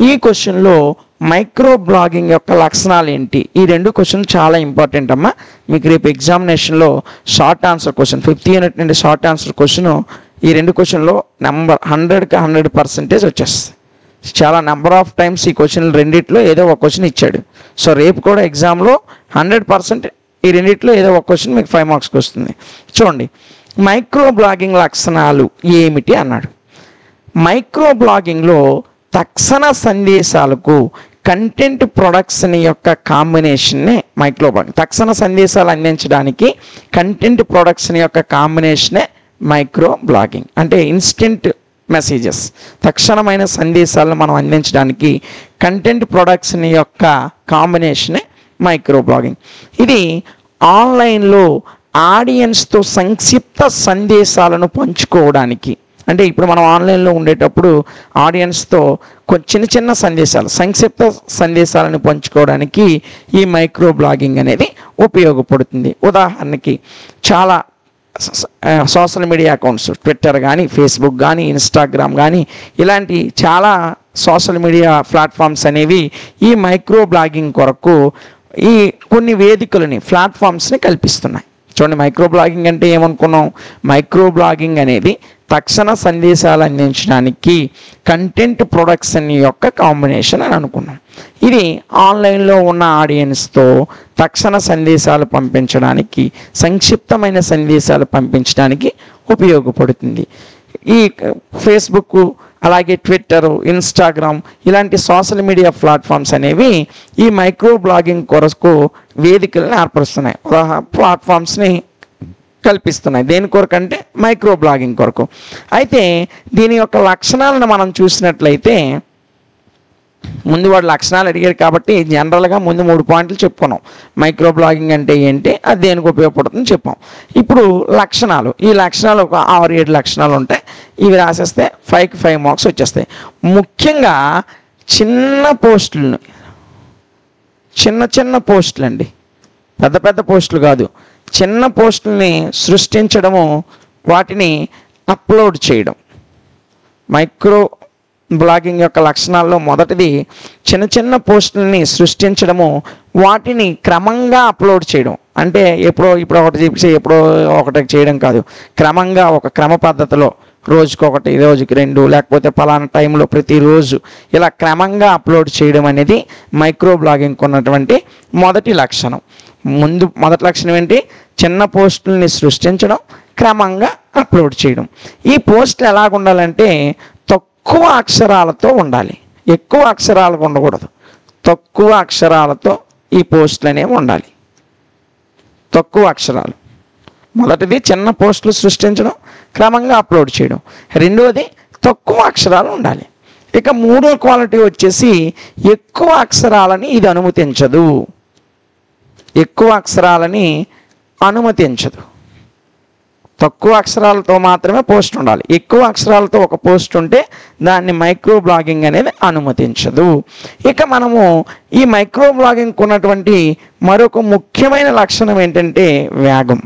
ఈ క్వశ్చన్లో micro blogging యొక్క లక్షణాలు ఏంటి, ఈ రెండు క్వశ్చన్ చాలా ఇంపార్టెంట్ అమ్మా. మీకు రేపు ఎగ్జామినేషన్లో short answer question 5th unit నుండి షార్ట్ ఆన్సర్ క్వశ్చన్ ఈ రెండు క్వశ్చన్లో 100కి 100% వచ్చేస్తుంది. చాలా నెంబర్ ఆఫ్ టైమ్స్ ఈ క్వశ్చన్లు రెండిట్లో ఏదో ఒక క్వశ్చన్ ఇచ్చాడు. సో రేపు కూడా ఎగ్జామ్లో 100% ఈ రెండిట్లో ఏదో ఒక క్వశ్చన్ మీకు 5 మార్క్స్కి వస్తుంది. చూడండి, మైక్రో బ్లాగింగ్ లక్షణాలు ఏమిటి అన్నాడు. మైక్రో బ్లాగింగ్లో తక్షణ సందేశాలకు కంటెంట్ ప్రొడక్షన్ యొక్క కాంబినేషన్నే మైక్రో బ్లాగింగ్. తక్షణ సందేశాలు అందించడానికి కంటెంట్ ప్రొడక్షన్ యొక్క కాంబినేషనే మైక్రో బ్లాగింగ్. అంటే ఇన్స్టెంట్ మెసేజెస్, తక్షణమైన సందేశాలను మనం అందించడానికి కంటెంట్ ప్రొడక్షన్ యొక్క కాంబినేషనే మైక్రో బ్లాగింగ్. ఇది ఆన్లైన్లో ఆడియన్స్తో సంక్షిప్త సందేశాలను పంచుకోవడానికి, అంటే ఇప్పుడు మనం ఆన్లైన్లో ఉండేటప్పుడు ఆడియన్స్తో చిన్న చిన్న సందేశాలు, సంక్షిప్త సందేశాలను పంచుకోవడానికి ఈ మైక్రో బ్లాగింగ్ అనేది ఉపయోగపడుతుంది. ఉదాహరణకి చాలా సోషల్ మీడియా అకౌంట్స్, ట్విట్టర్ కానీ, ఫేస్బుక్ కానీ, ఇన్స్టాగ్రామ్ కానీ, ఇలాంటి చాలా సోషల్ మీడియా ప్లాట్ఫామ్స్ అనేవి ఈ మైక్రో బ్లాగింగ్ కొరకు ఈ కొన్ని వేదికలని, ప్లాట్ఫామ్స్ని కల్పిస్తున్నాయి. చూడండి, మైక్రో బ్లాగింగ్ అంటే ఏమనుకున్నాం? మైక్రో బ్లాగింగ్ అనేది తక్షణ సందేశాలు అందించడానికి కంటెంట్ ప్రొడక్షన్ యొక్క కాంబినేషన్ అని అనుకున్నాం. ఇది ఆన్లైన్లో ఉన్న ఆడియన్స్తో తక్షణ సందేశాలు పంపించడానికి, సంక్షిప్తమైన సందేశాలు పంపించడానికి ఉపయోగపడుతుంది. ఈ ఫేస్బుక్, అలాగే ట్విట్టర్, ఇన్స్టాగ్రామ్ ఇలాంటి సోషల్ మీడియా ప్లాట్ఫామ్స్ అనేవి ఈ మైక్రో బ్లాగింగ్ కొరకు వేదికలను ఏర్పరుస్తున్నాయి, ప్లాట్ఫామ్స్ని కల్పిస్తున్నాయి. దేని కొరకు అంటే మైక్రో బ్లాగింగ్ కొరకు. అయితే దీని యొక్క లక్షణాలను మనం చూసినట్లయితే, ముందు వాడు లక్షణాలు అడిగారు కాబట్టి జనరల్గా ముందు 3 పాయింట్లు చెప్పుకున్నాం. మైక్రో బ్లాగింగ్ అంటే ఏంటి, అది దేనికి ఉపయోగపడుతుందని చెప్పాం. ఇప్పుడు లక్షణాలు, ఈ లక్షణాలు ఒక 6-7 లక్షణాలు ఉంటాయి. ఇవి రాసేస్తే 5కి 5 మార్క్స్ వచ్చేస్తాయి. ముఖ్యంగా చిన్న పోస్టులను, చిన్న పోస్టులు అండి, పెద్ద పెద్ద పోస్టులు కాదు, చిన్న పోస్టుల్ని సృష్టించడము, వాటిని అప్లోడ్ చేయడం. మైక్రో బ్లాగింగ్ యొక్క లక్షణాల్లో మొదటిది చిన్న పోస్టుల్ని సృష్టించడము, వాటిని క్రమంగా అప్లోడ్ చేయడం. అంటే ఇప్పుడు ఒకటి చెప్పి ఎప్పుడో ఒకటి చేయడం కాదు, క్రమంగా ఒక క్రమ పద్ధతిలో రోజుకొకటి, రోజుకి 2, లేకపోతే పలానా టైంలో ప్రతిరోజు ఇలా క్రమంగా అప్లోడ్ చేయడం అనేది మైక్రో బ్లాగింగ్కి ఉన్నటువంటి మొదటి లక్షణం. మొదటి లక్షణం ఏంటి? చిన్న పోస్టుల్ని సృష్టించడం, క్రమంగా అప్లోడ్ చేయడం. ఈ పోస్టులు ఎలాగ ఉండాలంటే తక్కువ అక్షరాలతో ఉండాలి, ఎక్కువ అక్షరాలకు ఉండకూడదు. తక్కువ అక్షరాలతో ఈ పోస్టులు అనేవి ఉండాలి, తక్కువ అక్షరాలు. మొదటిది చిన్న పోస్టులు సృష్టించడం, క్రమంగా అప్లోడ్ చేయడం. రెండవది తక్కువ అక్షరాలు ఉండాలి. ఇక మూడో క్వాలిటీ వచ్చేసి ఎక్కువ అక్షరాలని ఇది అనుమతించదు. ఎక్కువ అక్షరాలని అనుమతించదు. తక్కువ అక్షరాలతో మాత్రమే పోస్ట్ ఉండాలి. ఎక్కువ అక్షరాలతో ఒక పోస్ట్ ఉంటే దాన్ని మైక్రో బ్లాగింగ్ అనేది అనుమతించదు. ఇక మనము ఈ మైక్రో బ్లాగింగ్కి ఉన్నటువంటి మరొక ముఖ్యమైన లక్షణం ఏంటంటే వేగం.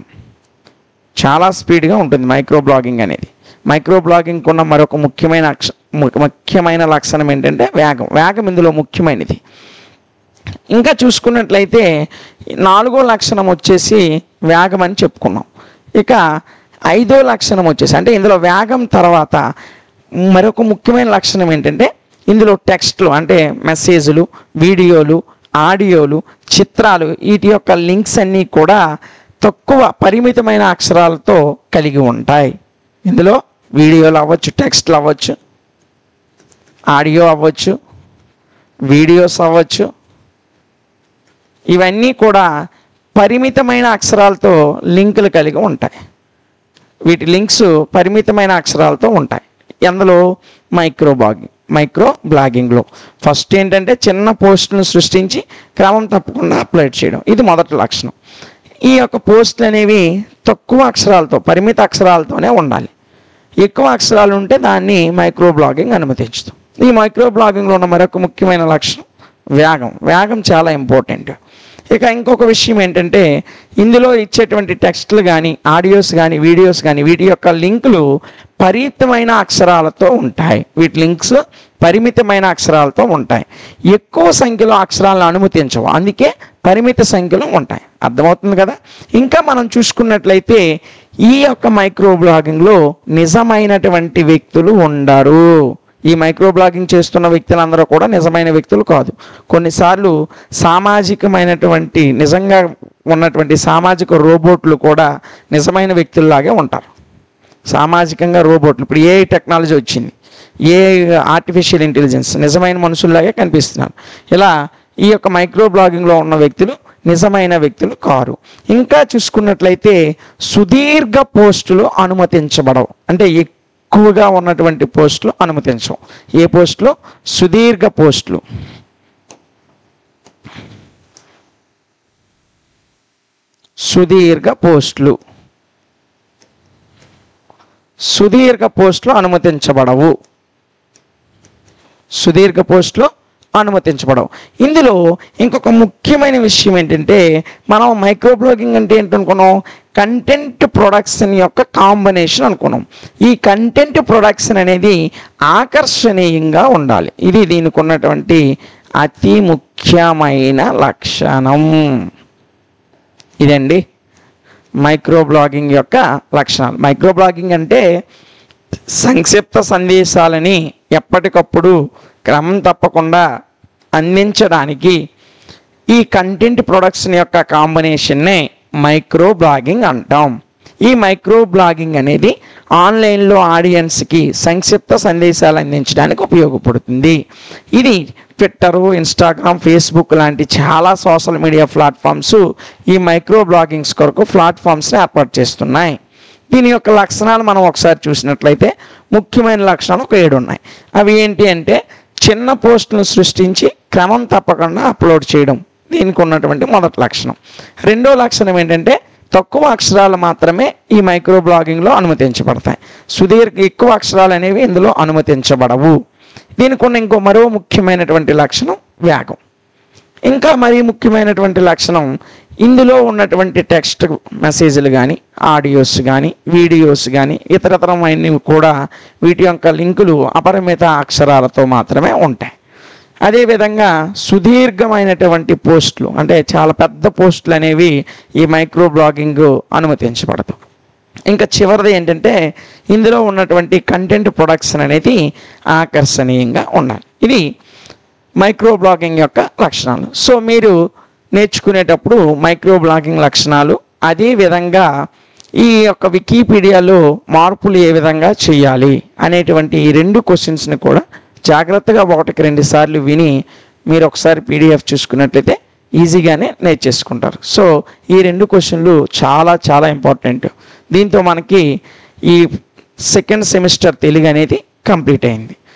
చాలా స్పీడ్గా ఉంటుంది మైక్రో బ్లాగింగ్ అనేది. మైక్రో బ్లాగింగ్కి ఉన్న మరొక ముఖ్యమైన లక్షణం ఏంటంటే వేగం. వేగం ఇందులో ముఖ్యమైనది. ఇంకా చూసుకున్నట్లయితే 4వ లక్షణం వచ్చేసి వేగం అని చెప్పుకున్నాం. ఇక 5వ లక్షణం వచ్చేసి, అంటే ఇందులో వేగం తర్వాత మరొక ముఖ్యమైన లక్షణం ఏంటంటే ఇందులో టెక్స్ట్లు, అంటే మెసేజ్లు, వీడియోలు, ఆడియోలు, చిత్రాలు, వీటి యొక్క లింక్స్ అన్నీ కూడా తక్కువ పరిమితమైన అక్షరాలతో కలిగి ఉంటాయి. ఇందులో వీడియోలు అవ్వచ్చు, టెక్స్ట్లు అవ్వచ్చు, ఆడియో అవ్వచ్చు, వీడియోస్ అవ్వచ్చు, ఇవన్నీ కూడా పరిమితమైన అక్షరాలతో లింకులు కలిగి ఉంటాయి. వీటి లింక్స్ పరిమితమైన అక్షరాలతో ఉంటాయి. అందులో మైక్రో బ్లాగింగ్లో ఫస్ట్ ఏంటంటే చిన్న పోస్టులను సృష్టించి క్రమం తప్పకుండా అప్లోడ్ చేయడం, ఇది మొదటి లక్షణం. ఈ యొక్క పోస్టులు అనేవి తక్కువ అక్షరాలతో, పరిమిత అక్షరాలతోనే ఉండాలి. ఎక్కువ అక్షరాలు ఉంటే దాన్ని మైక్రో బ్లాగింగ్ అనుమతించదు. ఈ మైక్రో బ్లాగింగ్లో ఉన్న మరొక ముఖ్యమైన లక్షణం వేగం. వేగం చాలా ఇంపార్టెంట్. ఇక ఇంకొక విషయం ఏంటంటే ఇందులో ఇచ్చేటువంటి టెక్స్ట్లు కానీ ఆడియోస్ కానీ వీడియోస్ కానీ వీటి యొక్క లింకులు పరిమితమైన అక్షరాలతో ఉంటాయి. వీటి లింక్స్ పరిమితమైన అక్షరాలతో ఉంటాయి. ఎక్కువ సంఖ్యలో అక్షరాలను అనుమతించవు, అందుకే పరిమిత సంఖ్యలో ఉంటాయి. అర్థమవుతుంది కదా. ఇంకా మనం చూసుకున్నట్లయితే ఈ యొక్క మైక్రో బ్లాగింగ్లో నిజమైనటువంటి వ్యక్తులు ఉండరు. ఈ మైక్రో బ్లాగింగ్ చేస్తున్న వ్యక్తులందరూ కూడా నిజమైన వ్యక్తులు కాదు. కొన్నిసార్లు సామాజికమైనటువంటి నిజంగా ఉన్నటువంటి సామాజిక రోబోట్లు కూడా నిజమైన వ్యక్తుల్లాగే ఉంటారు. సామాజికంగా రోబోట్లు, ఇప్పుడు ఏ టెక్నాలజీ వచ్చింది, ఏ ఆర్టిఫిషియల్ ఇంటెలిజెన్స్, నిజమైన మనుషుల్లాగే కనిపిస్తున్నారు. ఇలా ఈ యొక్క మైక్రో బ్లాగింగ్లో ఉన్న వ్యక్తులు నిజమైన వ్యక్తులు కారు. ఇంకా చూసుకున్నట్లయితే సుదీర్ఘ పోస్టులు అనుమతించబడవు, అంటే ఎక్కువగా ఉన్నటువంటి పోస్టులు అనుమతించవు. ఏ పోస్టులు? సుదీర్ఘ పోస్టులు. సుదీర్ఘ పోస్టులు అనుమతించబడవు. సుదీర్ఘ పోస్టులు అనుమతించబడవు. ఇందులో ఇంకొక ముఖ్యమైన విషయం ఏంటంటే మనం మైక్రో బ్లాగింగ్ అంటే ఏంటనుకున్నాం? కంటెంట్ ప్రొడక్షన్ యొక్క కాంబినేషన్ అనుకున్నాం. ఈ కంటెంట్ ప్రొడక్షన్ అనేది ఆకర్షణీయంగా ఉండాలి. ఇది దీనికి ఉన్నటువంటి అతి ముఖ్యమైన లక్షణం. ఇదండి మైక్రో బ్లాగింగ్ యొక్క లక్షణాలు. మైక్రో బ్లాగింగ్ అంటే సంక్షిప్త సందేశాలని ఎప్పటికప్పుడు క్రమం తప్పకుండా అందించడానికి ఈ కంటెంట్ ప్రొడక్షన్ యొక్క కాంబినేషన్నే మైక్రో బ్లాగింగ్ అంటాం. ఈ మైక్రో బ్లాగింగ్ అనేది ఆన్లైన్లో ఆడియన్స్కి సంక్షిప్త సందేశాలు అందించడానికి ఉపయోగపడుతుంది. ఇది ట్విట్టరు, ఇన్స్టాగ్రామ్, ఫేస్బుక్ లాంటి చాలా సోషల్ మీడియా ప్లాట్ఫామ్స్ ఈ మైక్రో బ్లాగింగ్స్ కొరకు ప్లాట్ఫామ్స్ని ఏర్పాటు చేస్తున్నాయి. దీని యొక్క లక్షణాలు మనం ఒకసారి చూసినట్లయితే ముఖ్యమైన లక్షణాలు ఒక 7 ఉన్నాయి. అవి ఏంటి అంటే చిన్న పోస్టులను సృష్టించి క్రమం తప్పకుండా అప్లోడ్ చేయడం దీనికి ఉన్నటువంటి మొదటి లక్షణం. రెండో లక్షణం ఏంటంటే తక్కువ అక్షరాలు మాత్రమే ఈ మైక్రో బ్లాగింగ్లో అనుమతించబడతాయి. ఎక్కువ అక్షరాలు అనేవి ఇందులో అనుమతించబడవు. దీనికి ఉన్న మరో ముఖ్యమైనటువంటి లక్షణం వేగం. ఇంకా మరీ ముఖ్యమైనటువంటి లక్షణం ఇందులో ఉన్నటువంటి టెక్స్ట్ మెసేజ్లు కానీ ఆడియోస్ కానీ వీడియోస్ కానీ ఇతరతరమైనవి కూడా వీటి యొక్క లింకులు అపరిమిత అక్షరాలతో మాత్రమే ఉంటాయి. అదేవిధంగా సుదీర్ఘమైనటువంటి పోస్టులు అంటే చాలా పెద్ద పోస్టులు అనేవి ఈ మైక్రో బ్లాగింగ్ అనుమతించబడదు. ఇంకా చివరిది ఏంటంటే ఇందులో ఉన్నటువంటి కంటెంట్ ప్రొడక్షన్ అనేది ఆకర్షణీయంగా ఉండాలి. ఇది మైక్రో బ్లాగింగ్ యొక్క లక్షణాలు. సో మీరు నేర్చుకునేటప్పుడు మైక్రో బ్లాగింగ్ లక్షణాలు, అదేవిధంగా ఈ యొక్క వికీపీడియాలో మార్పులు ఏ విధంగా చేయాలి అనేటువంటి ఈ 2 క్వశ్చన్స్ని కూడా జాగ్రత్తగా 1-2 సార్లు విని మీరు ఒకసారి పీడిఎఫ్ చూసుకున్నట్లయితే ఈజీగానే నేర్చేసుకుంటారు. సో ఈ 2 క్వశ్చన్లు చాలా చాలా ఇంపార్టెంట్. దీంతో మనకి ఈ సెకండ్ సెమిస్టర్ తెలుగు అనేది కంప్లీట్ అయింది.